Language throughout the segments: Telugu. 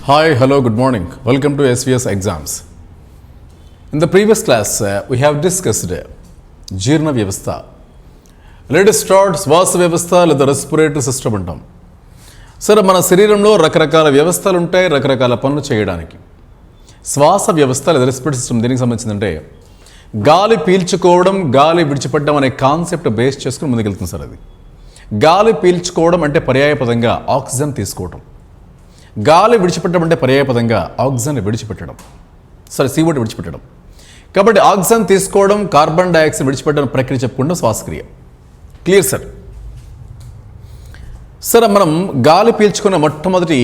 Hi, hello, good morning. Welcome to SVS exams. In the previous class, we have discussed Jirna Vyavastha. Let us start Swasa Vyavastha లేదా రెస్పిరేటరీ సిస్టమ్ అంటాం. సరే, మన శరీరంలో రకరకాల వ్యవస్థలు ఉంటాయి, రకరకాల పనులు చేయడానికి. శ్వాస వ్యవస్థ లేదా రెస్పిరేటరీ సిస్టమ్ దేనికి సంబంధించిందంటే గాలి పీల్చుకోవడం, గాలి విడిచిపెట్టడం అనే కాన్సెప్ట్ బేస్ చేసుకుని ముందుకెళ్తుంది సార్. అది గాలి పీల్చుకోవడం అంటే పర్యాయపదంగా ఆక్సిజన్ తీసుకోవడం, గాలి విడిచిపెట్టడం అంటే పర్యాయపదంగా ఆక్సిజన్ విడిచిపెట్టడం, CO2 విడిచిపెట్టడం. కాబట్టి ఆక్సిజన్ తీసుకోవడం, కార్బన్ డైఆక్సైడ్ విడిచిపెట్టడం ప్రక్రియ చెప్పుకుంటాం శ్వాసక్రియ. Clear sir? సరే, మనం గాలి పీల్చుకున్న మొట్టమొదటి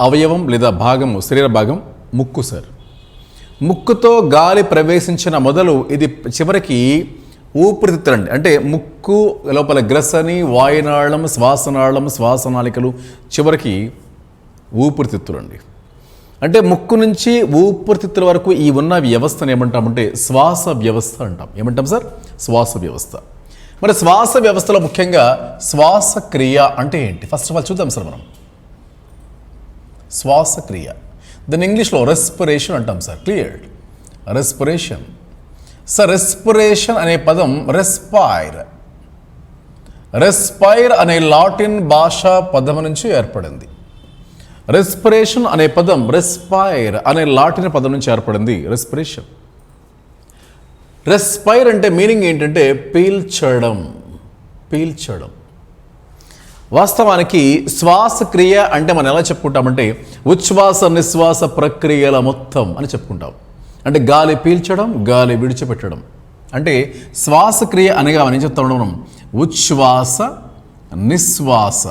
అవయవం లేదా భాగము, శరీర భాగం ముక్కు సార్. ముక్కుతో గాలి ప్రవేశించిన మొదలు ఇది చివరికి ఊపిరితిత్తులండి. అంటే ముక్కు లోపల గ్రసని, వాయునాళం, శ్వాసనాళం, శ్వాసనాళికలు, చివరికి ఊపిరితిత్తులండి. అంటే ముక్కు నుంచి ఊపిరితిత్తుల వరకు ఈ ఉన్న వ్యవస్థను ఏమంటామంటే శ్వాస వ్యవస్థ అంటాం. ఏమంటాం సార్? శ్వాస వ్యవస్థ. మరి శ్వాస వ్యవస్థలో ముఖ్యంగా శ్వాసక్రియ అంటే ఏంటి? ఫస్ట్ ఆఫ్ ఆల్ చూద్దాం సార్ మనం. శ్వాసక్రియ దాన్ని ఇంగ్లీష్లో రెస్పిరేషన్ అంటాం sir. Clear? Respiration. Sir, respiration అనే పదం రెస్పైర్ అనే లాటిన్ భాషా పదం నుంచి ఏర్పడింది. రెస్పిరేషన్ అనే పదం రెస్పైర్ అనే లాటిన్ పదం నుంచి ఏర్పడింది. రెస్పిరేషన్. రెస్పైర్ అంటే మీనింగ్ ఏంటంటే పీల్చడం. వాస్తవానికి శ్వాసక్రియ అంటే మనం ఎలా చెప్పుకుంటామంటే ఉచ్ఛ్వాస నిశ్వాస ప్రక్రియల మొత్తం అని చెప్పుకుంటాం. అంటే గాలి పీల్చడం, గాలి విడిచిపెట్టడం. అంటే శ్వాసక్రియ అనగా మనం ఏం చెప్తాం? మనం ఉచ్ఛ్వాస నిశ్వాస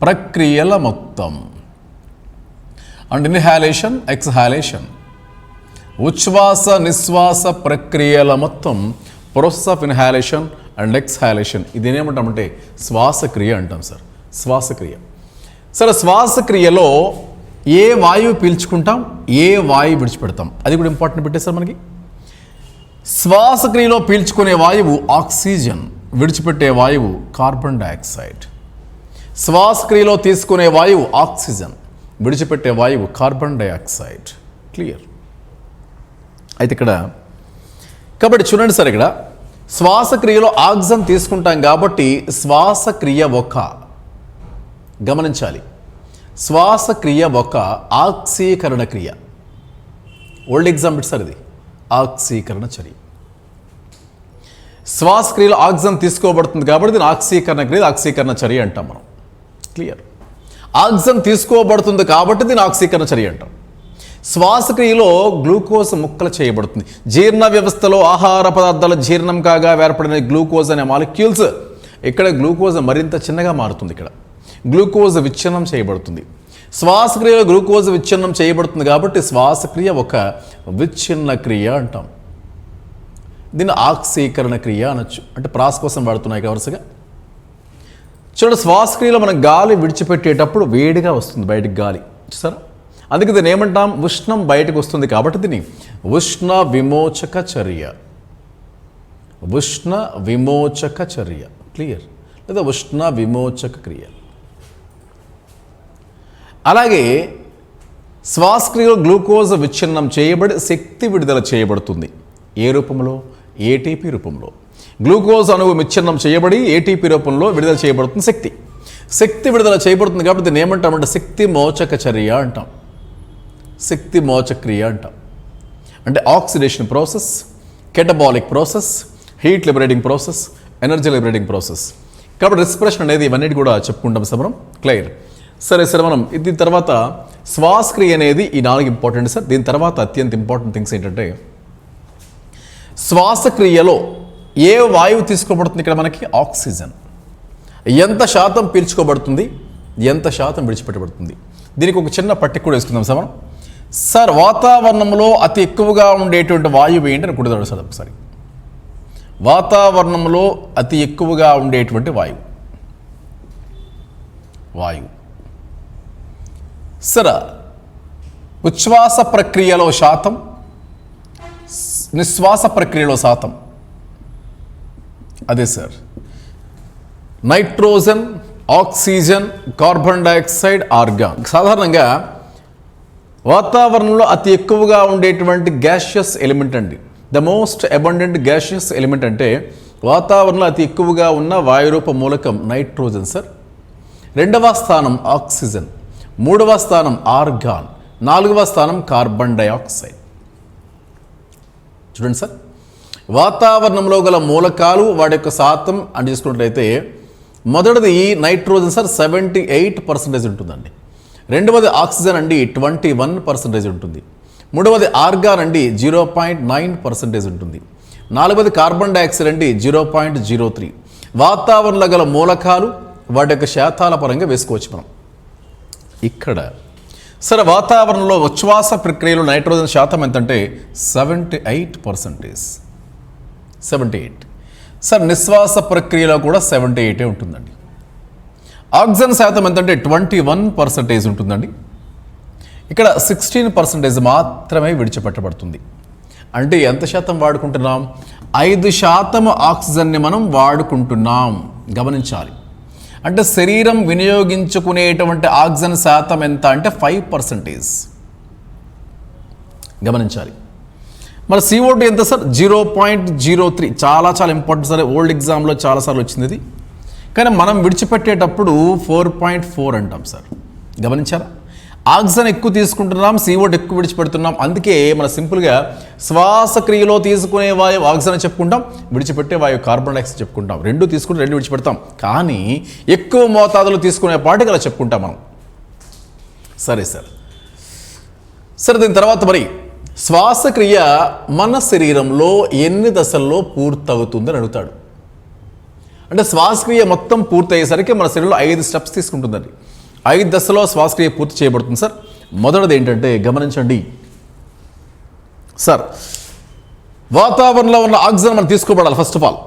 ప్రక్రియల మొత్తం. And inhalation, exhalation. ఉచ్ఛ్వాస నిశ్వాస ప్రక్రియల మొత్తం, process of inhalation and exhalation. ఇదేనేమంటామంటే శ్వాసక్రియ అంటాం సార్. శ్వాసక్రియ. సరే, శ్వాసక్రియలో ఏ వాయువు పీల్చుకుంటాం, ఏ వాయువు విడిచిపెడతాం, అది కూడా ఇంపార్టెంట్ పెట్టేశారు మనకి. శ్వాసక్రియలో పీల్చుకునే వాయువు ఆక్సిజన్, విడిచిపెట్టే వాయువు కార్బన్ డైఆక్సైడ్. శ్వాసక్రియలో తీసుకునే వాయువు ఆక్సిజన్, విడిచిపెట్టే వాయువు కార్బన్ డైఆక్సైడ్. క్లియర్? అయితే ఇక్కడ కాబట్టి చూడండి సార్, ఇక్కడ శ్వాసక్రియలో ఆక్సిజన్ తీసుకుంటాం కాబట్టి శ్వాసక్రియ ఒక, గమనించాలి, శ్వాసక్రియ ఒక ఆక్సీకరణ క్రియ. ఓల్డ్ ఎగ్జాంపుల్ సార్ ఇది, ఆక్సీకరణ చర్య. శ్వాసక్రియలో ఆక్సిజన్ తీసుకోబడుతుంది కాబట్టి దీని ఆక్సీకరణ క్రియ, ఆక్సీకరణ చర్య అంటాం మనం. క్లియర్? ఆక్సిజన్ తీసుకోబడుతుంది కాబట్టి దీని ఆక్సీకరణ చర్య అంటాం. శ్వాసక్రియలో గ్లూకోజ్ ముక్కలు చేయబడుతుంది. జీర్ణ వ్యవస్థలో ఆహార పదార్థాలు జీర్ణం కాగా ఏర్పడిన గ్లూకోజ్ అనే మాలిక్యూల్స్ ఇక్కడ గ్లూకోజ్ మరింత చిన్నగా మారుతుంది. ఇక్కడ గ్లూకోజ్ విచ్ఛిన్నం చేయబడుతుంది. శ్వాసక్రియలో గ్లూకోజ్ విచ్ఛిన్నం చేయబడుతుంది కాబట్టి శ్వాసక్రియ ఒక విచ్ఛిన్న క్రియ అంటాం. దీన్ని ఆక్సీకరణ క్రియ అనొచ్చు. అంటే ప్రాస కోసం వాడుతున్నాయి వరుసగా. చూడండి, శ్వాసక్రియలో మనం గాలి విడిచిపెట్టేటప్పుడు వేడిగా వస్తుంది బయటికి గాలి, చూసారా? అందుకే దీన్ని ఏమంటాం? ఉష్ణం బయటకు వస్తుంది కాబట్టి దీన్ని ఉష్ణ విమోచక చర్య. ఉష్ణ విమోచక చర్య. క్లియర్? లేదా ఉష్ణ విమోచక క్రియ. అలాగే శ్వాసక్రియలో గ్లూకోజ్ విచ్ఛిన్నం చేయబడి శక్తి విడుదల చేయబడుతుంది. ఏ రూపంలో? ఏటీపీ రూపంలో. గ్లూకోజ్ అణువు విచ్ఛిన్నం చేయబడి ఏటీపీ రూపంలో విడుదల చేయబడుతుంది శక్తి. శక్తి విడుదల చేయబడుతుంది కాబట్టి దీన్ని ఏమంటామంటే శక్తి మోచక చర్య అంటాం. శక్తి మోచక క్రియ అంటాం. అంటే oxidation process, catabolic process, heat liberating process, energy liberating process. కాబట్టి రెస్పిరేషన్ అనేది ఇవన్నీ కూడా చెప్పుకుంటాం సార్ మనం. క్లియర్? సరే, మనం దీని తర్వాత శ్వాసక్రియ అనేది ఈ 4 ఇంపార్టెంట్ సార్. దీని తర్వాత అత్యంత ఇంపార్టెంట్ థింగ్స్ ఏంటంటే శ్వాసక్రియలో ఏ వాయువు తీసుకోబడుతుంది? ఇక్కడ మనకి ఆక్సిజన్. ఎంత శాతం పీల్చుకోబడుతుంది, ఎంత శాతం విడిచిపెట్టబడుతుంది? దీనికి ఒక చిన్న పట్టిక కూడా వేసుకుందాం సార్ మనం. సార్, వాతావరణంలో అతి ఎక్కువగా ఉండేటువంటి వాయువు ఏంటి అని కుడదాడు సార్ ఒకసారి. వాతావరణంలో అతి ఎక్కువగా ఉండేటువంటి వాయువు సార్, ఉచ్ఛ్వాస ప్రక్రియలో శాతం, నిశ్వాస ప్రక్రియలో శాతం. అదే sir, nitrogen, oxygen, carbon dioxide, organ. సాధారణంగా వాతావరణంలో అతి ఎక్కువగా ఉండేటువంటి గ్యాషియస్ ఎలిమెంట్ అండి. The most abundant gaseous element అంటే వాతావరణంలో అతి ఎక్కువగా ఉన్న వాయురూప మూలకం నైట్రోజన్ సార్. రెండవ స్థానం ఆక్సిజన్, మూడవ స్థానం ఆర్గాన్, నాలుగవ స్థానం కార్బన్ డయాక్సైడ్. చూడండి సార్, వాతావరణంలో గల మూలకాలు వాటి యొక్క శాతం అని చూసుకున్నట్లయితే మొదటిది నైట్రోజన్ సార్ 78% ఉంటుందండి. రెండవది ఆక్సిజన్ అండి 21% ఉంటుంది. మూడవది ఆర్గాన్ అండి 0.9% ఉంటుంది. నాలుగవది కార్బన్ డయాక్సైడ్ అండి 0.03. వాతావరణంలో గల మూలకాలు వాటి యొక్క శాతాల పరంగా వేసుకోవచ్చు మనం. ఇక్కడ సరే వాతావరణంలో ఉచ్ఛ్వాస ప్రక్రియలో నైట్రోజన్ శాతం ఎంతంటే 78%. 78. సార్ నిశ్వాస ప్రక్రియలో కూడా 78 ఉంటుందండి. ఆక్సిజన్ శాతం ఎంతంటే 21% ఉంటుందండి. ఇక్కడ 16% మాత్రమే విడిచిపెట్టబడుతుంది. అంటే ఎంత శాతం వాడుకుంటున్నాం? 5% ఆక్సిజన్ని మనం వాడుకుంటున్నాం. గమనించాలి. అంటే శరీరం వినియోగించుకునేటువంటి ఆక్సిజన్ శాతం ఎంత అంటే 5%. గమనించాలి. మరి CO2 ఎంత సార్? 0.03. చాలా ఇంపార్టెంట్ సార్. ఓల్డ్ ఎగ్జామ్లో చాలాసార్లు వచ్చింది ఇది. కానీ మనం విడిచిపెట్టేటప్పుడు 4.4 అంటాం సార్. గమనించారా? ఆక్సిజన్ ఎక్కువ తీసుకుంటున్నాం, CO2 ఎక్కువ విడిచిపెడుతున్నాం. అందుకే మనం సింపుల్గా శ్వాసక్రియలో తీసుకునే వాయువు ఆక్సిజన్ చెప్పుకుంటాం, విడిచిపెట్టే వాయువు కార్బన్ డైఆక్సైడ్ చెప్పుకుంటాం. రెండు తీసుకుంటే రెండు విడిచిపెడతాం. కానీ ఎక్కువ మోతాదులో తీసుకునే పాటికి అలా చెప్పుకుంటాం మనం. సరే సార్. దీని తర్వాత మరి శ్వాసక్రియ మన శరీరంలో ఎన్ని దశల్లో పూర్తవుతుందని అడుగుతాడు. అంటే శ్వాసక్రియ మొత్తం పూర్తయ్యేసరికి మన శరీరంలో 5 స్టెప్స్ తీసుకుంటుందండి. 5 దశలో శ్వాసక్రియ పూర్తి చేయబడుతుంది సార్. మొదటిది ఏంటంటే గమనించండి సార్, వాతావరణంలో ఉన్న ఆక్సిజన్ మనం తీసుకోబడాలి. ఫస్ట్ ఆఫ్ ఆల్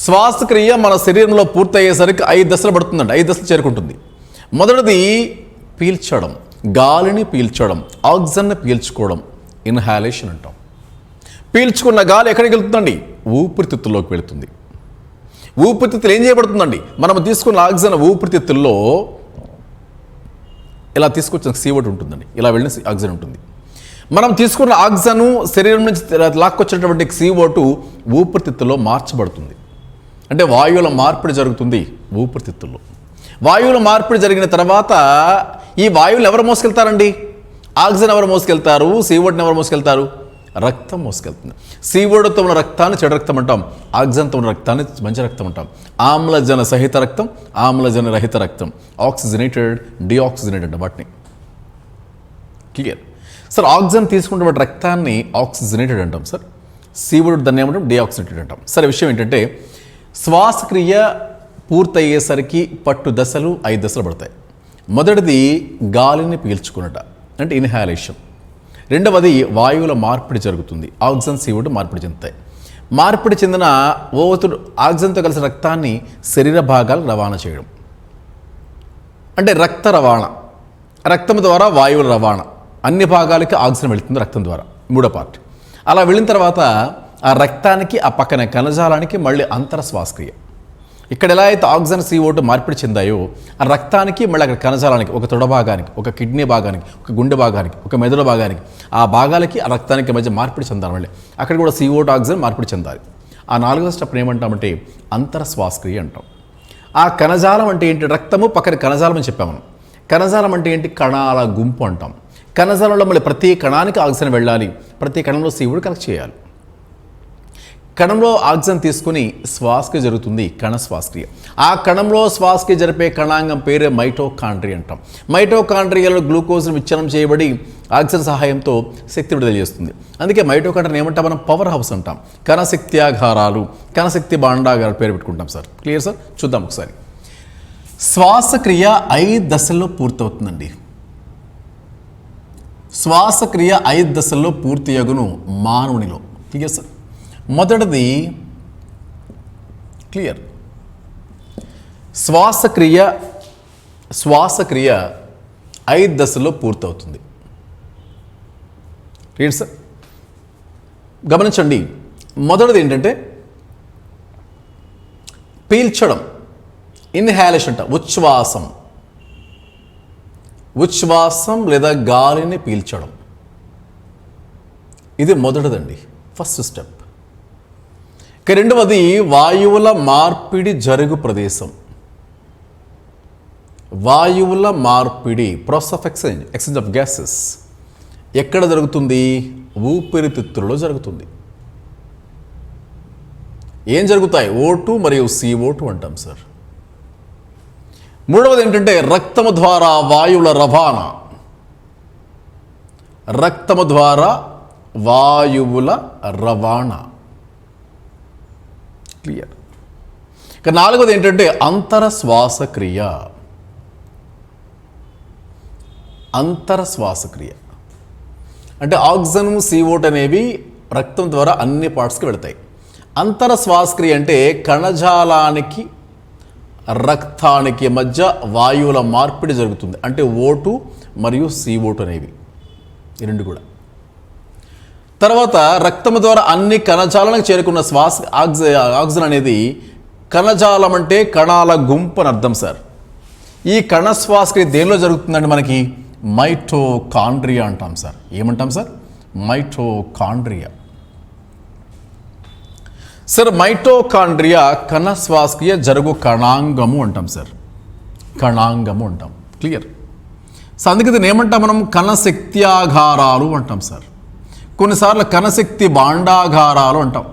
శ్వాసక్రియ మన శరీరంలో పూర్తయ్యేసరికి 5 దశలు పడుతుందండి. 5 దశలు చేరుకుంటుంది. మొదటిది పీల్చడం, గాలిని పీల్చడం, ఆక్సిజన్ని పీల్చుకోవడం, ఇన్హాలేషన్ అంటాం. పీల్చుకున్న గాలి ఎక్కడికి వెళ్తుందండి? ఊపిరితిత్తుల్లోకి వెళుతుంది. ఊపిరితిత్తులు ఏం చేయబడుతుందండి? మనం తీసుకున్న ఆక్సిజన్ ఊపిరితిత్తుల్లో ఇలా తీసుకొచ్చిన CO2 ఉంటుందండి. ఇలా వెళ్ళిన ఆక్సిజన్ ఉంటుంది. మనం తీసుకున్న ఆక్సిజన్ శరీరం నుంచి లాక్కొచ్చినటువంటి CO2 ఊపిరితిత్తుల్లో మార్చబడుతుంది. అంటే వాయువుల మార్పిడి జరుగుతుంది ఊపిరితిత్తుల్లో. వాయువుల మార్పిడి జరిగిన తర్వాత ఈ వాయువులు ఎవరు మోసుకెళ్తారండి? ఆక్సిజన్ ఎవరు మోసుకెళ్తారు? CO2 ఎవరు మోసుకెళ్తారు? రక్తం మోసుకెళ్తుంది. CO2తో ఉన్న రక్తాన్ని చెడు రక్తం అంటాం, ఆక్సిజన్తో ఉన్న రక్తాన్ని మంచి రక్తం అంటాం. ఆమ్లజన సహిత రక్తం, ఆమ్లజన రహిత రక్తం, ఆక్సిజనేటెడ్, డిఆక్సిజనేటెడ్ అంట వాటిని. Clear sir. ఆక్సిజన్ తీసుకున్న రక్తాన్ని ఆక్సిజనేటెడ్ అంటాం సార్. CO2 దాన్ని ఏమంటాం? డిఆక్సిజనేటెడ్ అంటాం. సరే విషయం ఏంటంటే శ్వాసక్రియ పూర్తయ్యేసరికి పట్టు దశలు 5 దశలు పడతాయి. మొదటిది గాలిని పీల్చుకున్నట అంటే ఇన్హాలేషన్. రెండవది వాయువుల మార్పిడి జరుగుతుంది. ఆక్సిజన్ CO2 మార్పిడి చెందుతాయి. మార్పిడి చెందిన ఓతుడు ఆక్సిజన్తో కలిసిన రక్తాన్ని శరీర భాగాలకు రవాణా చేయడం అంటే రక్త రవాణా. రక్తం ద్వారా వాయువుల రవాణా. అన్ని భాగాలకి ఆక్సిజన్ వెళుతుంది రక్తం ద్వారా. మూడో పార్ట్. అలా వెళ్ళిన తర్వాత ఆ రక్తానికి ఆ పక్కన కణజాలానికి మళ్ళీ అంతర శ్వాసక్రియ. ఇక్కడ ఎలా అయితే ఆక్సిజన్ CO2 మార్పిడి చెందాయో ఆ రక్తానికి మళ్ళీ అక్కడ కణజాలానికి, ఒక తొడ భాగానికి, ఒక కిడ్నీ భాగానికి, ఒక గుండె భాగానికి, ఒక మెదడు భాగానికి, ఆ భాగాలకి ఆ రక్తానికి మధ్య మార్పిడి చెందాలి. మళ్ళీ అక్కడ కూడా CO2 ఆక్సిజన్ మార్పిడి చెందాలి. ఆ 4వ స్టెప్ ఏమంటామంటే అంతర శ్వాసక్రియ అంటాం. ఆ కణజాలం అంటే ఏంటి? రక్తము పక్కన కణజాలం అని చెప్పాము మనం. కణజాలం అంటే ఏంటి? కణాల గుంపు అంటాం. కణజాలంలో మళ్ళీ ప్రతి కణానికి ఆక్సిజన్ వెళ్ళాలి, ప్రతి కణంలో CO2 కనెక్ట్ చేయాలి. కణంలో ఆక్సిజన్ తీసుకుని శ్వాసక్రియ జరుగుతుంది, కణ శ్వాసక్రియ. ఆ కణంలో శ్వాసక్రియ జరిపే కణాంగం పేరే మైటోకాండ్రియా అంటాం. మైటోకాండ్రియాలో గ్లూకోజ్ను విచ్ఛిన్నం చేయబడి ఆక్సిజన్ సహాయంతో శక్తి విడుదల చేస్తుంది. అందుకే మైటోకాండ్రియా ఏమంటాం మనం? పవర్ హౌస్ అంటాం. కణశక్త్యాగారాలు, కణశక్తి భాండాగారాలు పేరు పెట్టుకుంటాం సార్. Clear sir? చూద్దాం ఒకసారి. శ్వాసక్రియ 5 దశల్లో పూర్తవుతుందండి. శ్వాసక్రియ 5 దశల్లో పూర్తి అగును మానవునిలో. Clear sir? మొదటిది క్లియర్, శ్వాసక్రియ 5 దశల్లో పూర్తవుతుంది. Read sir. గమనించండి. మొదటిది ఏంటంటే పీల్చడం, ఇన్హాలేషన్ అంట, ఉచ్ఛ్వాసం. ఉచ్ఛ్వాసం లేదా గాలిని పీల్చడం. ఇది మొదటిదండి, ఫస్ట్ స్టెప్. ఇక రెండవది వాయువుల మార్పిడి జరుగు ప్రదేశం. వాయువుల మార్పిడి, process of exchange of gases ఎక్కడ జరుగుతుంది? ఊపిరితిత్తులలో జరుగుతుంది. ఏం జరుగుతాయి? O2 మరియు CO2 అంటాం సార్. మూడవది ఏంటంటే రక్తము ద్వారా వాయువుల రవాణా. రక్తము ద్వారా వాయువుల రవాణా. క్లియర్. ఇక నాలుగవది ఏంటంటే అంతర శ్వాసక్రియ. అంతర శ్వాసక్రియ అంటే ఆక్సిజన్, CO2 అనేవి రక్తం ద్వారా అన్ని పార్ట్స్కి వెళతాయి. అంతర శ్వాసక్రియ అంటే కణజాలానికి రక్తానికి మధ్య వాయువుల మార్పిడి జరుగుతుంది. అంటే O2 మరియు CO2 అనేవి ఈ రెండు కూడా. తర్వాత రక్తము ద్వారా అన్ని కణజాలానికి చేరుకున్న ఆక్సిజన్ అనేది, కణజాలం అంటే కణాల గుంపు అని అర్థం సార్. ఈ కణ శ్వాసక్రియ దేనిలో జరుగుతుందండి? మనకి మైటోకాండ్రియా అంటాం సార్. ఏమంటాం సార్? మైటోకాండ్రియా. సార్ మైటోకాండ్రియా కణ శ్వాసక్రియ జరుగు కణాంగము అంటాం సార్. కణాంగము అంటాం. క్లియర్. సో అందుకే దీన్ని ఏమంటాం మనం? కణశక్త్యాగారాలు అంటాం సార్. కొన్నిసార్లు కణశక్తి భాండాగారాలు అంటాం.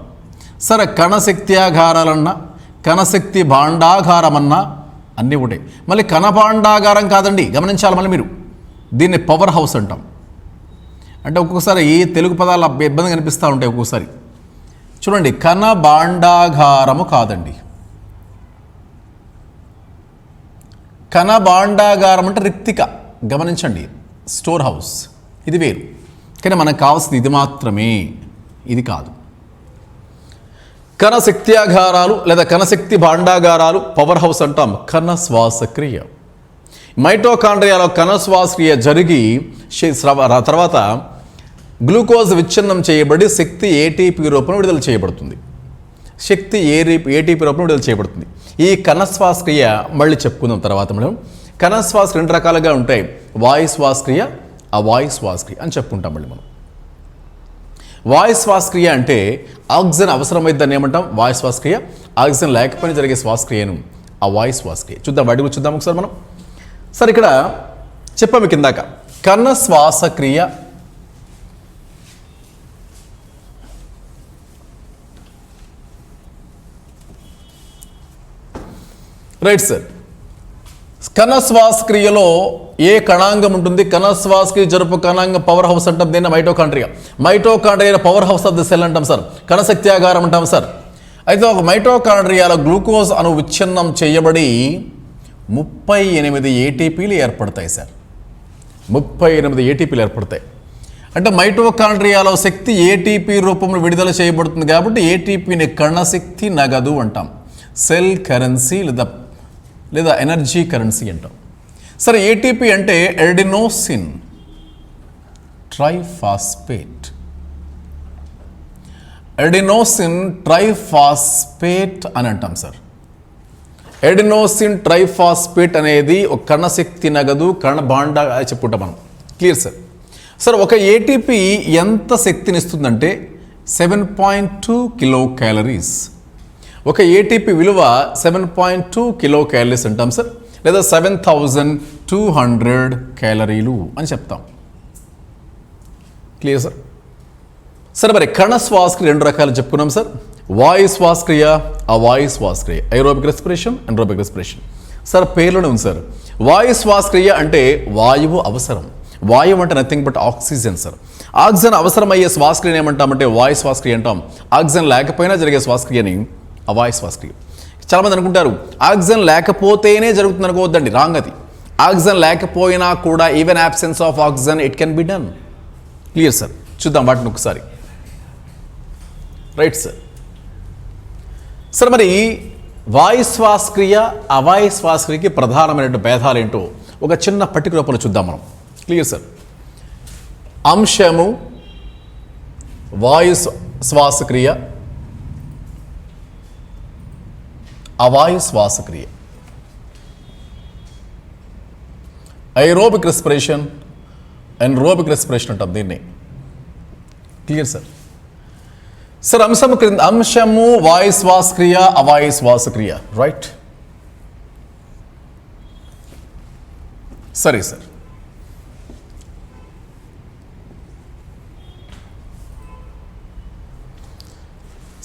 సరే, కణశక్త్యాగారాలన్నా కణశక్తి భాండాగారం అన్నా అన్నీ ఒకటే. మళ్ళీ కణ భాండాగారం కాదండి, గమనించాలి మళ్ళీ మీరు. దీన్ని పవర్ హౌస్ అంటాం. అంటే ఒక్కొక్కసారి ఈ తెలుగు పదాలు ఇబ్బంది కనిపిస్తూ ఉంటాయి ఒక్కొక్కసారి. చూడండి, కణ భాండాగారము కాదండి. కణ భాండాగారం అంటే రిక్తిక, గమనించండి, స్టోర్ హౌస్, ఇది వేరు. కానీ మనకు కావాల్సింది ఇది మాత్రమే, ఇది కాదు. కణశక్త్యాగారాలు లేదా కణశక్తి భాండాగారాలు పవర్ హౌస్ అంటాం. కణ శ్వాసక్రియ, మైటోకాండ్రియాలో కణ శ్వాసక్రియ జరిగి తర్వాత గ్లూకోజ్ విచ్ఛిన్నం చేయబడి శక్తి ఏటీపీ రూపంలో విడుదల చేయబడుతుంది. శక్తి ఏటీపీ రూపంలో విడుదల చేయబడుతుంది. ఈ కణ శ్వాసక్రియ మళ్ళీ చెప్పుకుందాం తర్వాత. మనం కణ శ్వాస రెండు రకాలుగా ఉంటాయి, వాయు శ్వాసక్రియ, అవాయు శ్వాసక్రియ అని చెప్పుకుంటాం. మళ్ళీ మనం వాయు శ్వాసక్రియ అంటే ఆక్సిజన్ అవసరమైందని ఏమంటాం? వాయు శ్వాసక్రియ. ఆక్సిజన్ లేకపోయినా జరిగే శ్వాసక్రియను అవాయు శ్వాసక్రియ. చూద్దాం, వాటి గురించి చూద్దాం ఒకసారి మనం. సరే, ఇక్కడ చెప్పాము కిందాక కణ శ్వాసక్రియ రైట్ సార్. కణ శ్వాసక్రియలో ఏ కణాంగం ఉంటుంది? కణ శ్వాసక్రియ జరుపు కణాంగం పవర్ హౌస్ అంటాం. దీన్ని mitochondria. Mitochondria power house of the cell అంటాం సార్. కణశక్త్యాగారం అంటాం సార్. అయితే ఒక మైటోకాండ్రియాలో గ్లూకోజ్ అణు విచ్ఛిన్నం చేయబడి 38 ఏటీపీలు ఏర్పడతాయి సార్. 38 ఏటీపీలు ఏర్పడతాయి. అంటే మైటోకాండ్రియాలో శక్తి ఏటీపీ రూపంలో విడుదల చేయబడుతుంది కాబట్టి ఏటీపీని కణశక్తి నగదు అంటాం. సెల్ కరెన్సీ లేదా ఎనర్జీ కరెన్సీ అంటాం. సరే, ఏటీపీ అంటే ఎడినోసిన్ ట్రైఫాస్ఫేట్. ఎడినోసిన్ ట్రైఫాస్ఫేట్ అని అంటాం సార్. ఎడినోసిన్ ట్రైఫాస్ఫేట్ అనేది ఒక కణశక్తి నగదు, కణ భాండ చెప్పుకుంటాం మనం. Clear sir. సార్, ఒక ఏటీపీ ఎంత శక్తిని ఇస్తుందంటే 7.2 కిలో క్యాలరీస్. ఒక ఏటీపీ విలువ 7.2 కిలో క్యాలరీస్ అంటాం సార్, లేదా 7200 క్యాలరీలు అని చెప్తాం. Clear sir. సరే, మరి కణ శ్వాసక్రియ రెండు రకాలు చెప్పుకున్నాం సార్. వాయు శ్వాసక్రియ, అవాయు శ్వాసక్రియ, ఏరోబిక్ రెస్పిరేషన్, ఎన్రోబిక్ రెస్పిరేషన్. సార్, పేర్లోనే ఉంది సార్. వాయు శ్వాసక్రియ అంటే వాయువు అవసరం. వాయువు అంటే nothing but oxygen sir. Oxygen అవసరమయ్యే శ్వాసక్రియని ఏమంటామంటే వాయు శ్వాసక్రియ అంటాం. ఆక్సిజన్ లేకపోయినా జరిగే శ్వాసక్రియని అవాయు శ్వాసక్రియ. చాలామంది అనుకుంటారు ఆక్సిజన్ లేకపోతేనే జరుగుతుంది అనుకోవద్దండి, రాంగ్ అది. ఆక్సిజన్ లేకపోయినా కూడా even absence of oxygen it can be done. Clear sir. చూద్దాం వాటిని ఒకసారి. Right sir. సార్, మరి వాయు శ్వాసక్రియ అవాయు శ్వాసక్రియకి ప్రధానమైన భేదాలు ఏంటో ఒక చిన్న పట్టిక రూపంలో చూద్దాం మనం. Clear sir. అంశము వాయు శ్వాసక్రియ, అవాయు శ్వాసక్రియ. ఐరోబిక్ రెస్పిరేషన్, ఎన్రోబిక్ రెస్పిరేషన్ అంటాం దీన్ని. Clear sir? సార్ అంశము వాయు శ్వాసక్రియ, అవాయు శ్వాసక్రియ, రైట్? సరే సార్.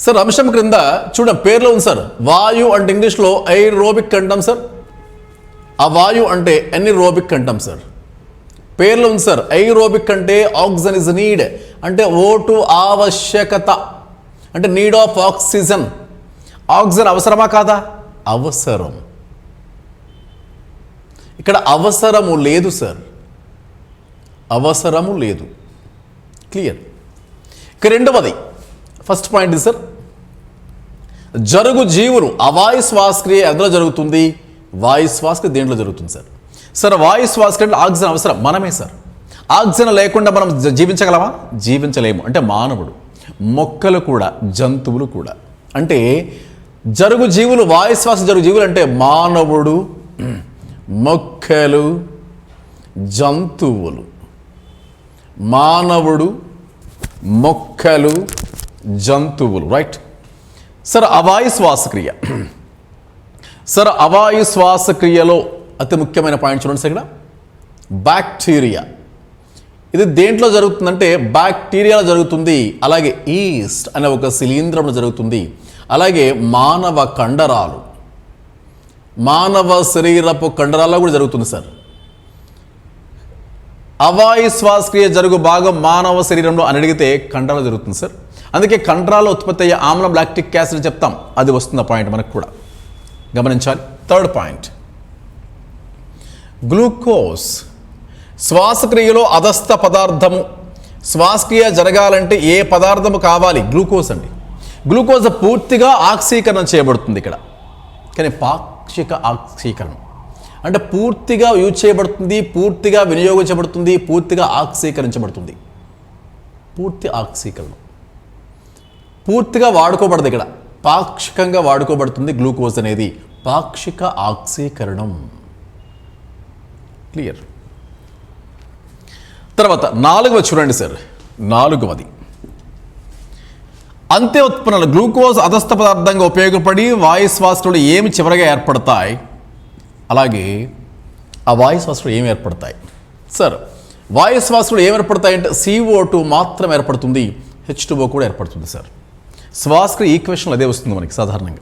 సార్ అంశం క్రింద చూడండి, పేర్లో ఉంది సార్. వాయు అంటే ఇంగ్లీష్లో ఐరోబిక్ అంటాం సార్, అవాయు అంటే ఎన్రోబిక్ అంటాం సార్. పేర్లో ఉంది సార్. ఐరోబిక్ అంటే ఆక్సిజన్ ఇస్ నీడ్, అంటే ఓటు ఆవశ్యకత, అంటే నీడ్ ఆఫ్ ఆక్సిజన్. ఆక్సిజన్ అవసరమా కాదా? అవసరం. ఇక్కడ అవసరము లేదు సార్, అవసరము లేదు. క్లియర్? ఇక రెండవది, ఫస్ట్ పాయింట్ ఇది సార్. జరుగు జీవులు అవాయు శ్వాసక్రియ ఎందులో జరుగుతుంది? వాయు శ్వాసక్రియ దేంట్లో జరుగుతుంది సార్? సార్ వాయు శ్వాసక్రియ అంటే ఆక్సిజన్ అవసరం, మనమే సార్. ఆక్సిజన్ లేకుండా మనం జీవించగలమా? జీవించలేము. అంటే మానవుడు, మొక్కలు కూడా, జంతువులు కూడా. అంటే జరుగు జీవులు, వాయు శ్వాస జరుగు జీవులు అంటే మానవుడు, మొక్కలు, జంతువులు. మానవుడు, మొక్కలు, జంతువులు, రైట్? సార్ అవాయు శ్వాసక్రియ. సార్ అవాయు శ్వాసక్రియలో అతి ముఖ్యమైన పాయింట్ చూడండి సార్. ఇక్కడ బ్యాక్టీరియా, ఇది దేంట్లో జరుగుతుందంటే బ్యాక్టీరియాలో జరుగుతుంది. అలాగే ఈస్ట్ అనే ఒక శిలీంధ్రంలో జరుగుతుంది. అలాగే మానవ కండరాలు, మానవ శరీరపు కండరాల్లో కూడా జరుగుతుంది సార్. అవాయు శ్వాసక్రియ జరుగు భాగం మానవ శరీరంలో అని అడిగితే కండరాలు జరుగుతుంది సార్. అందుకే కండరాల్లో ఉత్పత్తి అయ్యే ఆమ్లం లాక్టిక్ యాసిడ్ చెప్తాం, అది వస్తున్న పాయింట్ మనకు కూడా గమనించాలి. Third point, glucose. శ్వాసక్రియలో అధస్థ పదార్థము. శ్వాసక్రియ జరగాలంటే ఏ పదార్థము కావాలి? గ్లూకోజ్ అండి. గ్లూకోజ్ పూర్తిగా ఆక్సీకరణం చేయబడుతుంది ఇక్కడ, కానీ పాక్షిక ఆక్సీకరణం అంటే పూర్తిగా యూజ్ చేయబడుతుంది, పూర్తిగా వినియోగించబడుతుంది, పూర్తిగా ఆక్సీకరించబడుతుంది. పూర్తి ఆక్సీకరణం, పూర్తిగా వాడుకోబడదు ఇక్కడ, పాక్షికంగా వాడుకోబడుతుంది గ్లూకోజ్ అనేది. పాక్షిక ఆక్సీకరణం. క్లియర్? తర్వాత నాలుగవది చూడండి సార్. నాలుగవది అంత్య ఉత్పన్నాలు. గ్లూకోజ్ అధస్థ పదార్థంగా ఉపయోగపడి వాయు శ్వాసలో ఏమి చివరగా ఏర్పడతాయి, అలాగే ఆ వాయు శ్వాసలో ఏమి ఏర్పడతాయి సార్? వాయు శ్వాసలో ఏమి ఏర్పడతాయి అంటే CO2 మాత్రం ఏర్పడుతుంది, H2O కూడా ఏర్పడుతుంది సార్. శ్వాసక్రియ ఈక్వేషన్లో అదే వస్తుంది మనకి సాధారణంగా.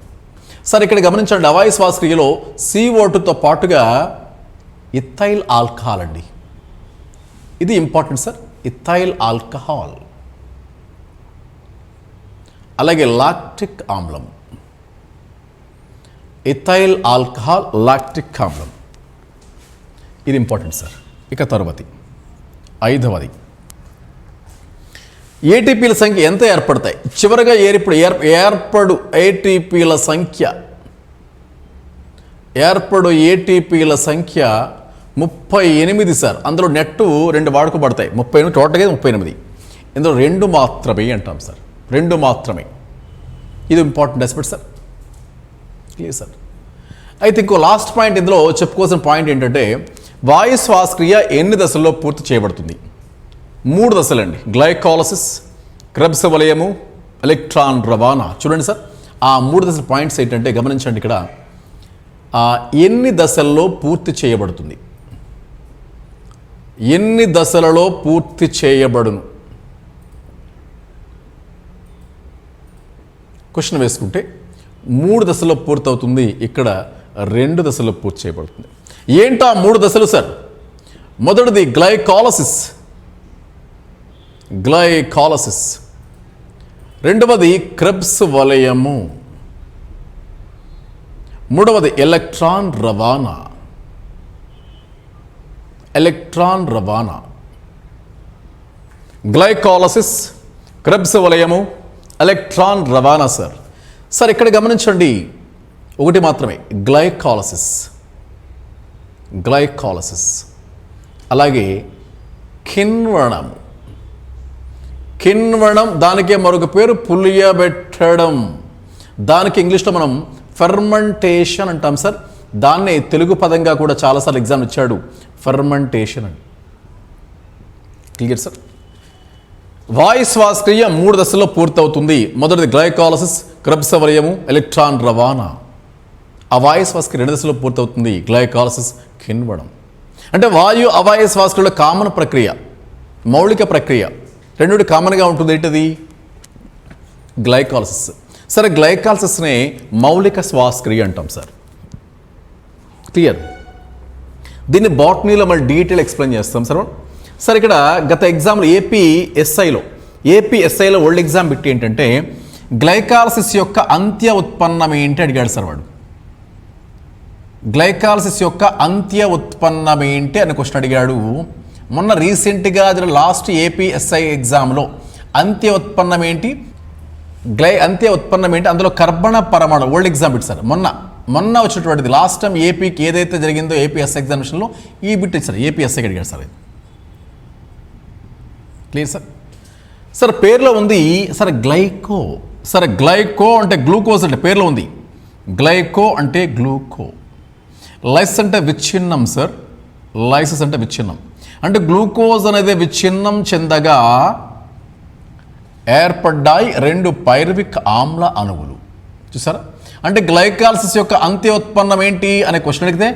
సార్ ఇక్కడ గమనించండి, అవాయు శ్వాసక్రియలో CO2తో పాటుగా ఇథైల్ ఆల్కహాల్ అండి, ఇది ఇంపార్టెంట్ సార్. ఇథైల్ ఆల్కహాల్, అలాగే లాక్టిక్ ఆమ్లం. ఇథైల్ ఆల్కహాల్, లాక్టిక్ ఆమ్లం, ఇది ఇంపార్టెంట్ సార్. ఇక తరువాతి ఐదవది, ఏటీపీల సంఖ్య ఎంత ఏర్పడతాయి? చివరగా ఏర్పడు ఏటీపీల సంఖ్య, ఏర్పడు ఏటీపీల సంఖ్య 38 సార్. అందులో నెట్టు 2 వాడుకోబడతాయి, 38 టోటల్గా 38. ఇందులో 2 మాత్రమే అంటాం సార్, 2 మాత్రమే. ఇది important aspect sir. Clear sir? అయితే ఇంకో లాస్ట్ పాయింట్ ఇందులో చెప్పుకోవాల్సిన పాయింట్ ఏంటంటే వాయు శ్వాసక్రియ ఎన్ని దశల్లో పూర్తి చేయబడుతుంది? 3 దశలండి. గ్లైకాలసిస్, క్రెబ్స్ వలయము, ఎలక్ట్రాన్ రవాణా. చూడండి సార్, ఆ 3 దశల పాయింట్స్ ఏంటంటే గమనించండి. ఇక్కడ ఎన్ని దశల్లో పూర్తి చేయబడుతుంది, ఎన్ని దశలలో పూర్తి చేయబడును? క్వశ్చన్ వేసుకుంటే 3 దశల్లో పూర్తవుతుంది, ఇక్కడ 2 దశల్లో పూర్తి చేయబడుతుంది. ఏంటా 3 దశలు సార్? మొదటిది గ్లైకాలసిస్, గ్లైకాలసిస్. రెండవది క్రెబ్స్ వలయము. మూడవది ఎలక్ట్రాన్ రవాణా, ఎలక్ట్రాన్ రవాణా. గ్లైకాలసిస్, క్రెబ్స్ వలయము, ఎలక్ట్రాన్ రవాణా సార్. సార్ ఇక్కడ గమనించండి, ఒకటి మాత్రమే గ్లైకాలసిస్, గ్లైకాలసిస్. అలాగే కిణ్వణం, కిణ్వణం దానికే మరొక పేరు పులియబెట్టడం. దానికి ఇంగ్లీష్లో మనం ఫెర్మెంటేషన్ అంటాం సార్. దాన్నే తెలుగు పదంగా కూడా చాలాసార్లు ఎగ్జామ్ ఇచ్చాడు, ఫర్మెంటేషన్ అని. Clear sir? వాయు శ్వాసక్రియ 3 దశల్లో పూర్తవుతుంది. మొదటిది గ్లైకాలసిస్, క్రబ్సవలయము, ఎలక్ట్రాన్ రవాణా. ఆ వాయు శ్వాసక్రియ 2 దశల్లో పూర్తవుతుంది, గ్లైకాలసిస్, కిణ్వడం. అంటే వాయు అవాయు శ్వాసక్రియలో కామన్ ప్రక్రియ, మౌలిక ప్రక్రియ, రెండు కామన్గా ఉంటుంది. ఏంటిది? గ్లైకాలసిస్. సరే, గ్లైకాలసిస్నే మౌలిక శ్వాసక్రియ అంటాం సార్. క్లియర్? దీన్ని బాటనీలో మళ్ళీ డీటెయిల్ ఎక్స్ప్లెయిన్ చేస్తాం సార్. సార్ ఇక్కడ గత ఎగ్జామ్లో ఏపీఎస్ఐలో ఓల్డ్ ఎగ్జామ్ బిట్టి ఏంటంటే గ్లైకాలసిస్ యొక్క అంత్య ఉత్పన్నం ఏంటి అడిగాడు సార్ వాడు. గ్లైకాలసిస్ యొక్క అంత్య ఉత్పన్నం ఏంటి అని క్వశ్చన్ అడిగాడు. మొన్న రీసెంట్గా లాస్ట్ ఏపీఎస్ఐ ఎగ్జామ్లో అంత్య ఉత్పన్నం ఏంటి, అంత్య ఉత్పన్నం ఏంటి, అందులో కర్బన పరమాణు ఓల్డ్ ఎగ్జామ్ బిట్ సార్. మొన్న వచ్చినటువంటిది లాస్ట్ టైం ఏపీకి ఏదైతే జరిగిందో ఏపీఎస్ఐ ఎగ్జామినేషన్లో ఈ బిట్ ఇచ్చారు, ఏపీఎస్ఐకి అడిగాడు సార్. Clear sir? సార్ పేర్లో ఉంది సార్ గ్లైకో. సార్ గ్లైకో అంటే గ్లూకోజ్ అంటే పేర్లో ఉంది, గ్లైకో అంటే గ్లూకో. లైసిస్ అంటే విచ్ఛిన్నం సార్, లైసిస్ అంటే విచ్ఛిన్నం. అంటే గ్లూకోజ్ అనేది విచ్ఛిన్నం చెందగా ఏర్పడ్డాయి 2 పైరువిక్ ఆమ్ల అణువులు. చూసారా? అంటే గ్లైకాలసిస్ యొక్క అంత్యోత్పన్నం ఏంటి అనే క్వశ్చన్ అడిగితే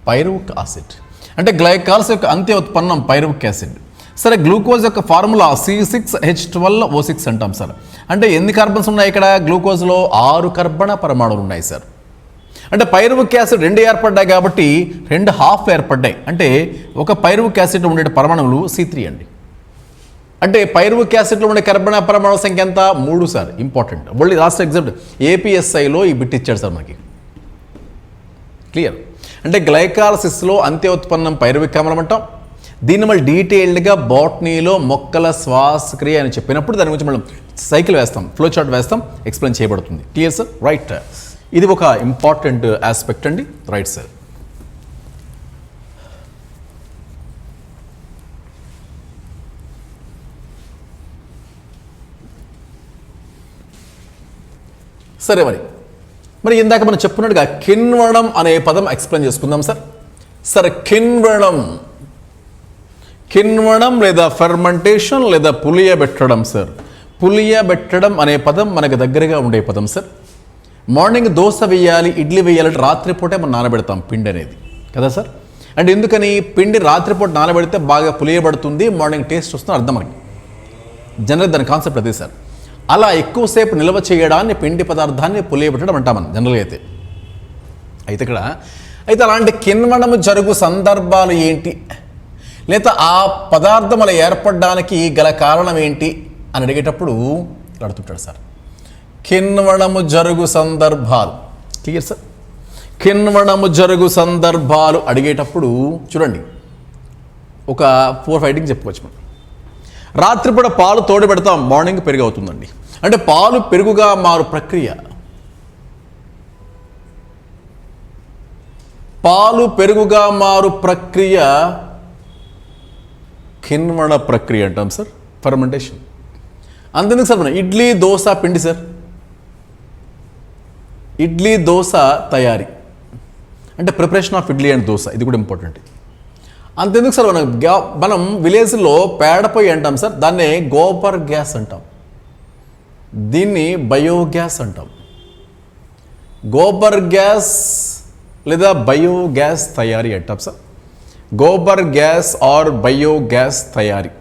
పైరువిక్ యాసిడ్. అంటే గ్లైకాలసిస్ యొక్క అంత్యోత్పన్నం పైరువిక్ యాసిడ్. సరే, గ్లూకోజ్ యొక్క ఫార్ములా C6H12O6 అంటాం సార్. అంటే ఎన్ని కార్బన్స్ ఉన్నాయి ఇక్కడ? గ్లూకోజ్లో 6 కర్బన పరమాణువులు ఉన్నాయి సార్. అంటే పైరువిక్ యాసిడ్ 2 ఏర్పడ్డాయి కాబట్టి 2 హాఫ్ ఏర్పడ్డాయి. అంటే ఒక పైరువిక్ యాసిడ్లో ఉండే పరమాణువులు C3 అండి. అంటే పైరువిక్ యాసిడ్లో ఉండే కర్బన పరమాణు సంఖ్య ఎంత? 3 సార్. ఇంపార్టెంట్. మళ్ళీ లాస్ట్ ఎగ్జామ్ ఏపీఎస్ఐలో ఈ బిట్ ఇచ్చాడు సార్ మనకి. క్లియర్? అంటే గ్లైకాలసిస్లో అంత్య ఉత్పన్నం పైరువిక్ ఆమ్లం అంటాం. దీన్ని మళ్ళీ డీటెయిల్డ్గా బాటనీలో మొక్కల శ్వాసక్రియ అని చెప్పినప్పుడు దాని గురించి మనం సైకిల్ వేస్తాం, ఫ్లో చార్ట్ వేస్తాం, ఎక్స్ప్లెయిన్ చేయబడుతుంది. Clear sir? రైట్. ఇది ఒక ఇంపార్టెంట్ ఆస్పెక్ట్ అండి. Right sir. సరే, మరి ఇందాక మనం చెప్పుకున్నట్టుగా కిణ్వడం అనే పదం ఎక్స్ప్లెయిన్ చేసుకుందాం సార్. సరే, కిణ్వడం లేదా ఫెర్మెంటేషన్ లేదా పులియబెట్టడం సార్. పులియబెట్టడం అనే పదం మనకు దగ్గరగా ఉండే పదం సార్. మార్నింగ్ దోశ వేయాలి, ఇడ్లీ వేయాలంటే రాత్రిపూటే మనం నానబెడతాం పిండి అనేది కదా సార్. అంటే ఎందుకని? పిండి రాత్రిపూట నానబెడితే బాగా పులియబడుతుంది, మార్నింగ్ టేస్ట్ వస్తుంది అర్థం మనకి. జనరల్ దాని కాన్సెప్ట్ అదే సార్. అలా ఎక్కువసేపు నిల్వ చేయడాన్ని పిండి పదార్థాన్ని పులియబెట్టడం అంటాం మనం జనరల్గా అయితే. అయితే అలాంటి కిణ్వనము జరుగు సందర్భాలు ఏంటి, లేదా ఆ పదార్థం అలా ఏర్పడడానికి గల కారణం ఏంటి అని అడిగేటప్పుడు అడుగుతుంటాడు సార్. కిణ్వనము జరుగు సందర్భాలు. Clear sir? కిణ్వనము జరుగు సందర్భాలు అడిగేటప్పుడు చూడండి, ఒక 4-5 థింగ్స్ చెప్పుకోవచ్చు మనం. రాత్రిపూట పాలు తోడు పెడతాం, మార్నింగ్ పెరుగు అవుతుందండి. అంటే పాలు పెరుగుగా మారు ప్రక్రియ, పాలు పెరుగుగా మారు ప్రక్రియ కిణ్వన ప్రక్రియ అంటాం సార్, ఫర్మెంటేషన్. అంతెందుకు సార్, మనం ఇడ్లీ దోశ పిండి సార్, ఇడ్లీ దోశ తయారీ అంటే preparation of idli and dosa, ఇది కూడా ఇంపార్టెంట్. అంతెందుకు సార్, మనం విలేజ్లో పేడపొయ్యి అంటాం సార్, దాన్నే గోబర్ గ్యాస్ అంటాం, దీన్ని బయోగ్యాస్ అంటాం. గోబర్ గ్యాస్ లేదా బయోగ్యాస్ తయారీ అంటాం sir. Gobar gas or biogas తయారీ.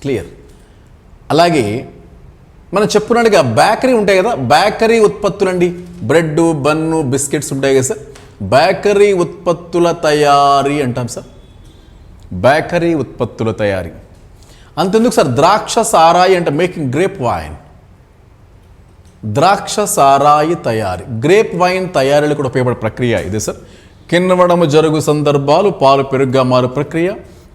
క్లియర్? అలాగే మనం చెప్పుకున్నట్టుగా బేకరీ ఉంటాయి కదా, బేకరీ ఉత్పత్తులండి, బ్రెడ్, బన్ను, బిస్కెట్స్ ఉంటాయి కదా సార్, బేకరీ ఉత్పత్తుల తయారీ అంటాం సార్. బేకరీ ఉత్పత్తుల తయారీ. అంతెందుకు సార్, ద్రాక్ష సారాయి అంటే మేకింగ్ గ్రేప్ వైన్, ద్రాక్ష సారాయి తయారీ, గ్రేప్ వైన్ తయారీలు కూడా ఉపయోగపడే ప్రక్రియ ఇది సార్. కిణ్వనము జరుగు సందర్భాలు, పాలు పెరుగుగా మారు ప్రక్రియ,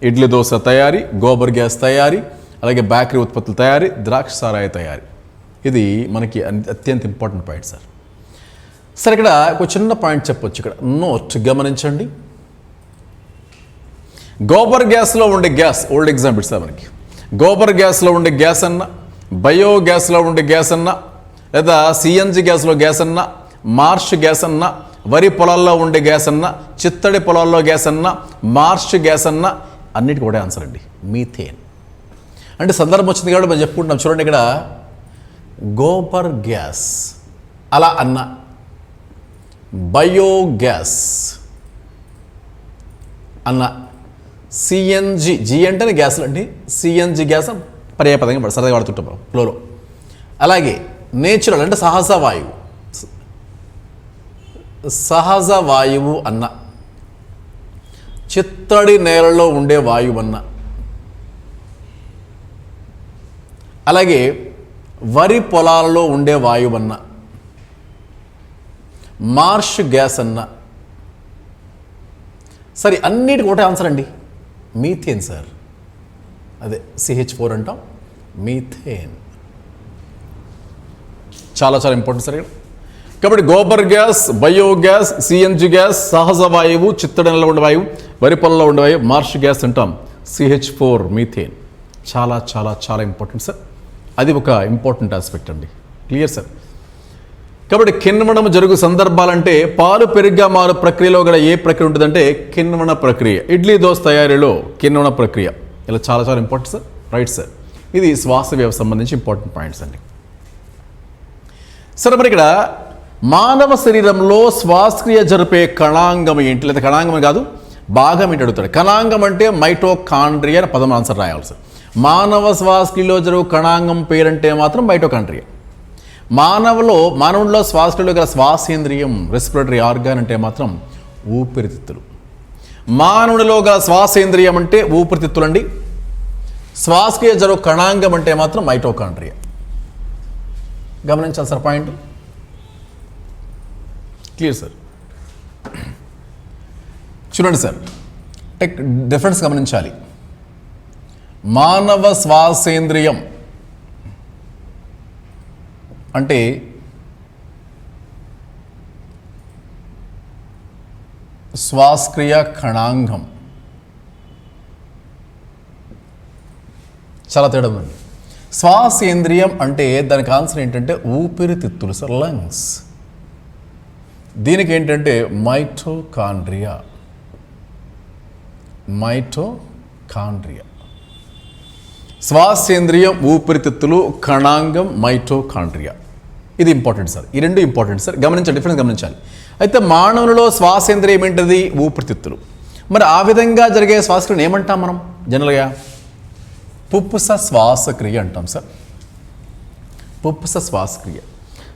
ఇడ్లీ దోశ తయారీ, గోబర్ గ్యాస్ తయారీ, అలాగే బేకరీ ఉత్పత్తుల తయారీ, ద్రాక్ష సారాయి తయారీ. ఇది మనకి అత్యంత ఇంపార్టెంట్ పాయింట్ సార్. సరే, ఇక్కడ ఒక చిన్న పాయింట్ చెప్పొచ్చు, ఇక్కడ నోట్ గమనించండి. గోబర్ గ్యాస్లో ఉండే గ్యాస్ ఓల్డ్ ఎగ్జాంపుల్ సార్ మనకి. గోబర్ గ్యాస్లో ఉండే గ్యాస్ అన్న, బయోగ్యాస్లో ఉండే గ్యాస్ అన్న, లేదా సిఎన్జి గ్యాస్లో గ్యాస్ అన్న, మార్ష్ గ్యాస్ అన్న, వరి పొలాల్లో ఉండే గ్యాస్ అన్నా, చిత్తడి పొలాల్లో గ్యాస్ అన్నా, మార్ష్ గ్యాస్ అన్నా అన్నిటికీ ఒకటే ఆన్సర్ అండి, మీథేన్. అంటే సందర్భం వచ్చింది కాబట్టి మనం చెప్పుకుంటున్నాం. చూడండి ఇక్కడ గోబర్ గ్యాస్ అలా అన్న, బయోగ్యాస్ అన్న, సిఎన్జి, జి అంటేనే గ్యాస్లు అండి, సిఎన్జి గ్యాస్ పర్యాపదంగా సరదాగా వాడుతుంటాం ఫ్లోలో. అలాగే నేచురల్ అంటే సహజ వాయువు, సహజ వాయువు అన్న, చిత్తడి నేలలో ఉండే వాయువు అన్న, అలాగే వరి పొలాల్లో ఉండే వాయువు అన్న, మార్ష్ గ్యాస్ అన్న. సరే, అన్నిటికీ ఒకటే ఆన్సర్ అండి, మీథేన్ సార్. అదే CH4 అంటాం, మీథేన్. చాలా చాలా ఇంపార్టెంట్ సార్ ఇక్కడ. కాబట్టి gobar gas, biogas, CNG gas, సహజ వాయువు, చిత్తడిలో ఉండే వాయువు, వరి పొలంలో ఉండే వాయువు, మార్ష్ గ్యాస్ అంటాం, CH4 మీథేన్. చాలా చాలా చాలా ఇంపార్టెంట్ సార్. అది ఒక ఇంపార్టెంట్ ఆస్పెక్ట్ అండి. Clear sir. కాబట్టి కిణ్వనం జరుగు సందర్భాలంటే పాలు పెరిగ్గా మారు ప్రక్రియలో గల ఏ ప్రక్రియ ఉంటుందంటే కిణ్వన ప్రక్రియ. ఇడ్లీ దోశ తయారీలో కిణ్వన ప్రక్రియ. ఇలా చాలా చాలా ఇంపార్టెంట్ సార్. Right sir. ఇది శ్వాస వ్యవస్థ సంబంధించి ఇంపార్టెంట్ పాయింట్స్ అండి. సరే, మరి ఇక్కడ మానవ శరీరంలో శ్వాసక్రియ జరిపే కణాంగం ఏంటి, లేదా కణాంగం కాదు భాగం ఏంటి అడుగుతాడు. కణాంగం అంటే మైటోకాండ్రియా అని పదం ఆన్సర్ రాయాలి సార్. మానవ శ్వాసక్రియలో జరుగు కణాంగం పేరంటే మాత్రం మైటోకాండ్రియా. మానవుల్లో శ్వాసక్రియలో గల శ్వాసేంద్రియం, రెస్పిరేటరీ ఆర్గాన్ అంటే మాత్రం ఊపిరితిత్తులు. మానవుడిలో గల శ్వాసేంద్రియం అంటే ఊపిరితిత్తులు అండి. శ్వాసక్రియ జరుగు కణాంగం అంటే మాత్రం మైటోకాండ్రియా. గమనించాలి సార్ పాయింట్. Clear sir. చూడండి సార్, డిఫరెన్స్ గమనించాలి. మానవ శ్వాసేంద్రియం అంటే శ్వాసక్రియ కణాంగం. చాలా తేడా ఉంది. శ్వాసేంద్రియం అంటే దానికి ఆన్సర్ ఏంటంటే ఊపిరితిత్తులు సార్, లంగ్స్. దీనికి ఏంటంటే మైటోకాండ్రియా. మైటోకాండ్రియా. శ్వాసేంద్రియం ఊపిరితిత్తులు, కణాంగం మైటోకాండ్రియా. ఇది ఇంపార్టెంట్ సార్. ఈ రెండు ఇంపార్టెంట్ సార్. గమనించాలి, డిఫరెన్స్ గమనించాలి. అయితే మానవులలో శ్వాసేంద్రియం ఏంటిది? ఊపిరితిత్తులు. మరి ఆ విధంగా జరిగే శ్వాసక్రియను ఏమంటాం మనం జనరల్గా? పుప్పుస శ్వాసక్రియ అంటాం సార్. పుప్పుస శ్వాసక్రియ.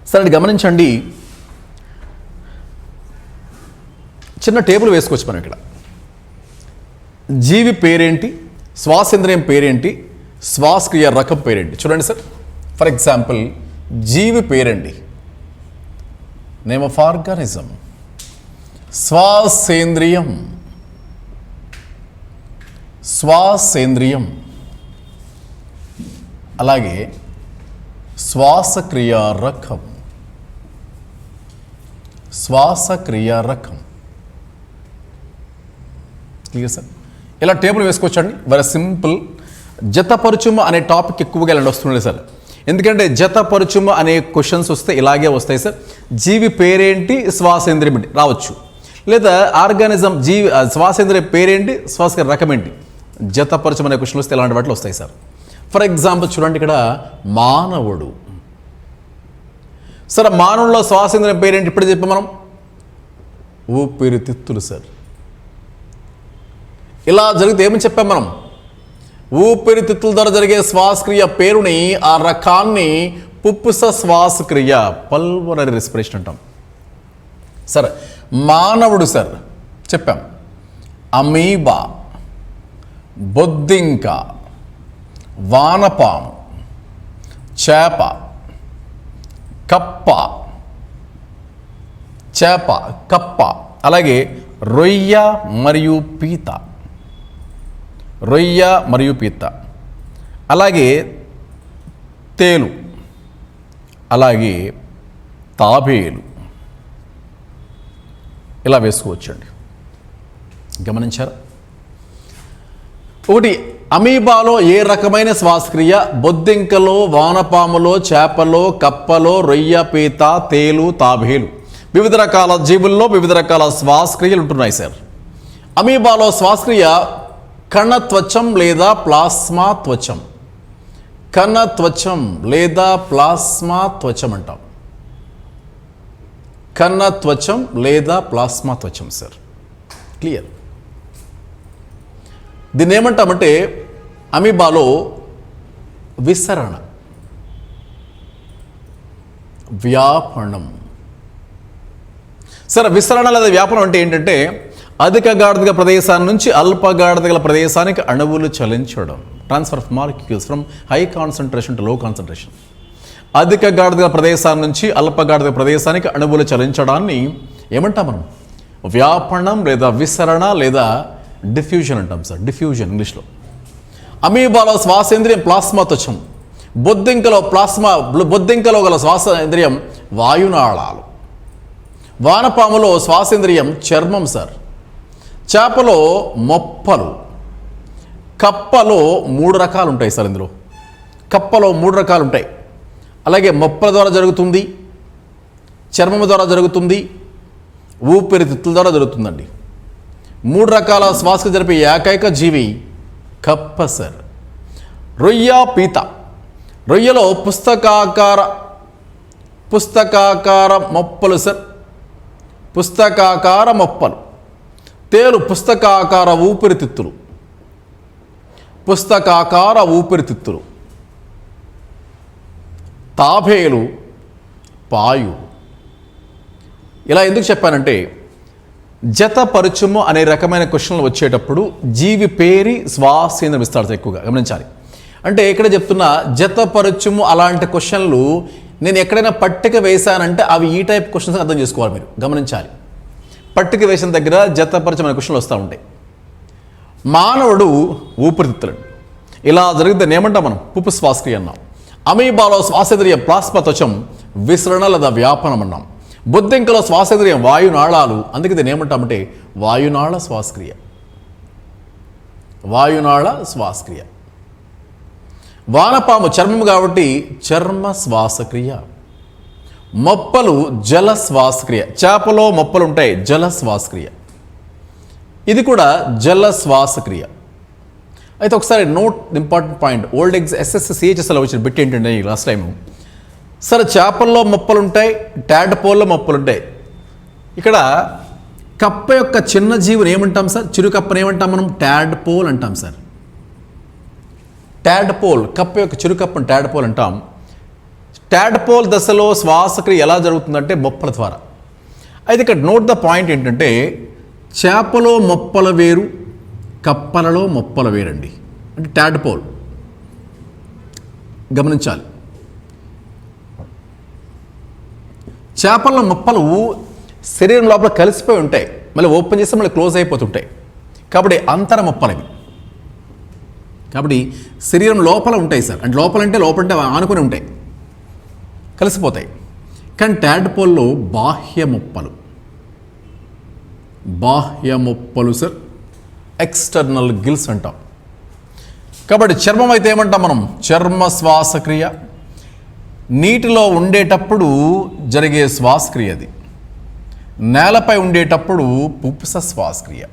సరే, అది గమనించండి. చిన్న టేబుల్ వేసుకోవచ్చు మనం ఇక్కడ. జీవి పేరేంటి, శ్వాసేంద్రియం పేరేంటి, శ్వాసక్రియ రకం పేరేంటి. చూడండి సార్, ఫర్ ఎగ్జాంపుల్ జీవి పేరండి, నేమ్ ఆఫ్ ఆర్గానిజం. శ్వాసేంద్రియం, శ్వాసేంద్రియం. అలాగే శ్వాసక్రియ రకం, శ్వాసక్రియ రకం. Clear sir. ఇలా టేబుల్ వేసుకోవచ్చండి. Very simple. జతపరుచుము అనే టాపిక్ ఎక్కువగా ఇలా వస్తుండే సార్. ఎందుకంటే జతపరుచుము అనే క్వశ్చన్స్ వస్తే ఇలాగే వస్తాయి సార్. జీవి పేరేంటి, శ్వాసేంద్రియం ఏంటి రావచ్చు. లేదా ఆర్గానిజం జీవి శ్వాసేంద్రియ పేరేంటి, శ్వాసక్రియ రకం ఏంటి, జతపరుచుము అనే క్వశ్చన్ వస్తే ఇలాంటి వాటిలో వస్తాయి సార్. ఫర్ ఎగ్జాంపుల్ చూడండి, ఇక్కడ మానవుడు. సరే, మానవుల్లో శ్వాసేంద్రియం పేరేంటి ఇప్పుడు చెప్పాం మనం? ఊపిరితిత్తులు సార్. ఇలా జరిగితే ఏమని చెప్పాం మనం? ఊపిరితిత్తుల ద్వారా జరిగే శ్వాసక్రియ పేరుని, ఆ రకాన్ని పుప్పుస శ్వాసక్రియ, పల్మనరీ రెస్పిరేషన్ అంటాం. సరే, మానవుడు సార్ చెప్పాం. అమీబా, బొద్దింక, వానపాము, చేప, కప్ప, అలాగే రొయ్య మరియు పీత, అలాగే తేలు, అలాగే తాబేలు. ఇలా వేసుకోవచ్చండి. గమనించారా? ఒకటి, అమీబాలో ఏ రకమైన శ్వాసక్రియ, బొద్దింకలో, వానపాములో, చేపలో, కప్పలో, రొయ్య, పీత, తేలు, తాబేలు. వివిధ రకాల జీవుల్లో వివిధ రకాల శ్వాసక్రియలు ఉంటున్నాయి సార్. అమీబాలో శ్వాసక్రియ కణత్వచం లేదా ప్లాస్మా త్వచం. కణత్వచం లేదా ప్లాస్మా త్వచం అంటాం. కణత్వచం లేదా ప్లాస్మా త్వచం సార్. క్లియర్. దీన్ని ఏమంటామంటే అమీబాలో విసరణ, వ్యాపనం. సరే, విసరణ లేదా వ్యాపనం అంటే ఏంటంటే అధిక గాఢత ప్రదేశాన్ని నుంచి అల్ప గాఢత గల ప్రదేశానికి అణువులు చలించడం. Transfer of molecules from high concentration to low concentration. అధిక గాఢత ప్రదేశాన్ని నుంచి అల్ప గాఢత ప్రదేశానికి అణువులు చలించడాన్ని ఏమంటాం మనం? వ్యాపనం లేదా విసరణ లేదా డిఫ్యూజన్ అంటాం సార్. డిఫ్యూజన్ ఇంగ్లీష్లో. అమీబాలో శ్వాసేంద్రియం ప్లాస్మా త్వచం. బొద్దింకలో గల శ్వాసేంద్రియం వాయునాళాలు. వానపాములో శ్వాసేంద్రియం చర్మం సార్. చేపలో మొప్పలు. కప్పలో 3 రకాలు ఉంటాయి సార్. ఇందులో కప్పలో 3 రకాలు ఉంటాయి. అలాగే మొప్పల ద్వారా జరుగుతుంది, చర్మం ద్వారా జరుగుతుంది, ఊపిరితిత్తుల ద్వారా జరుగుతుందండి. 3 రకాల శ్వాస జరిపే ఏకైక జీవి కప్ప సార్. రొయ్య, పీత. రొయ్యలో పుస్తకాకార మొప్పలు సార్. పుస్తకాకార మొప్పలు. తేలు పుస్తకాకార ఊపిరితిత్తులు. పుస్తకాకార ఊపిరితిత్తులు. తాబేలు పాయు. ఇలా ఎందుకు చెప్పానంటే జతపరచుము అనే రకమైన క్వశ్చన్లు వచ్చేటప్పుడు జీవి పేరి శ్వాసేంద్రియం ఇస్తాడు ఎక్కువగా గమనించాలి. అంటే ఇక్కడ చెప్తున్న జతపరచుము అలాంటి క్వశ్చన్లు నేను ఎక్కడైనా పట్టిక వేశానంటే అవి ఈ టైప్ క్వశ్చన్స్ అర్థం చేసుకోవాలి, మీరు గమనించాలి. పట్టిక వేసిన దగ్గర జతపరచం అనే క్వశ్చన్లు వస్తూ ఉంటాయి. మానవుడు ఊపిరితిత్తులు. ఇలా జరిగితే ఏమంటాం మనం? పుప్పు శ్వాసక్రియ అన్నాం. అమీబాలో శ్వాసేంద్రియం ప్లాస్మా త్వచం, విసరణ లేదా వ్యాపనం అన్నాం. బొద్దింకలో శ్వాసేంద్రియం వాయునాళాలు. అందుకే దీన్ని ఏమంటామంటే వాయునాళ శ్వాసక్రియ. వాయునాళ శ్వాసక్రియ. వానపాము చర్మం కాబట్టి చర్మ శ్వాసక్రియ. మొప్పలు జల శ్వాసక్రియ. చేపలో మొప్పలు ఉంటాయి, జల శ్వాసక్రియ. ఇది కూడా జల శ్వాసక్రియ. అయితే ఒకసారి note important point. Old SSC సిహెచ్ఎస్లో వచ్చిన బిట్ ఏంటంటే లాస్ట్ టైము, సరే చేపల్లో మొప్పలు ఉంటాయి, టాడ్పోల్లో మొప్పలు ఉంటాయి. ఇక్కడ కప్ప యొక్క చిన్న జీవుని ఏమంటాం సార్? చిరుకప్పని ఏమంటాం మనం? టాడ్పోల్ అంటాం సార్. టాడ్పోల్, కప్ప యొక్క చిరుకప్పని టాడ్పోల్ అంటాం. టాడ్పోల్ దశలో శ్వాసక్రియ ఎలా జరుగుతుందంటే మొప్పల ద్వారా. అయితే ఇక్కడ నోట్ ద పాయింట్ ఏంటంటే చేపలో మొప్పల వేరు, కప్పలలో మొప్పల వేరండి. అంటే టాడ్పోల్ గమనించాలి. చేపల మొప్పలు శరీరం లోపల కలిసిపోయి ఉంటాయి, మళ్ళీ ఓపెన్ చేస్తే మళ్ళీ క్లోజ్ అయిపోతుంటాయి. కాబట్టి అంతర మొప్పలవి. కాబట్టి శరీరం లోపల ఉంటాయి సార్. అంటే లోపలంటే ఆనుకొని ఉంటాయి, కలిసిపోతాయి. కానీ టాడ్పోల్లో బాహ్య మొప్పలు సార్, ఎక్స్టర్నల్ గిల్స్ అంటాం. కాబట్టి చర్మం అయితే ఏమంటాం మనం? చర్మ శ్వాసక్రియ. నీటిలో ఉండేటప్పుడు జరిగే శ్వాసక్రియ అది. నేలపై ఉండేటప్పుడు పుప్స శ్వాసక్రియ.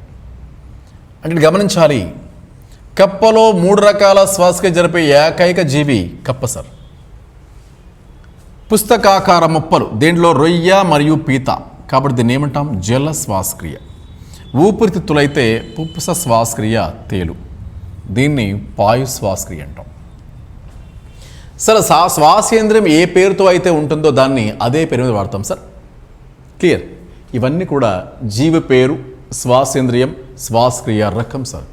అంటే గమనించాలి, కప్పలో 3 రకాల శ్వాసక్రియ జరిపే ఏకైక జీవి కప్ప సార్. పుస్తకాకార మొప్పలు, దీంట్లో రొయ్య మరియు పీత. కాబట్టి దీన్ని ఏమంటాం? జల శ్వాసక్రియ. ఊపిరితిత్తులైతే పుప్స శ్వాసక్రియ, తేలు. దీన్ని పాయు శ్వాసక్రియ అంటాం. సరే, శ్వాసేంద్రియం ఏ పేరుతో అయితే ఉంటుందో దాన్ని అదే పేరు మీద వాడతాం సార్. క్లియర్. ఇవన్నీ కూడా జీవి పేరు, శ్వాసేంద్రియం, శ్వాసక్రియ రకం సార్.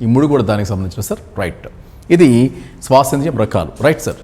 ఈ 3 కూడా దానికి సంబంధించిన సార్. రైట్. ఇది శ్వాసేంద్రియం రకాలు. Right sir.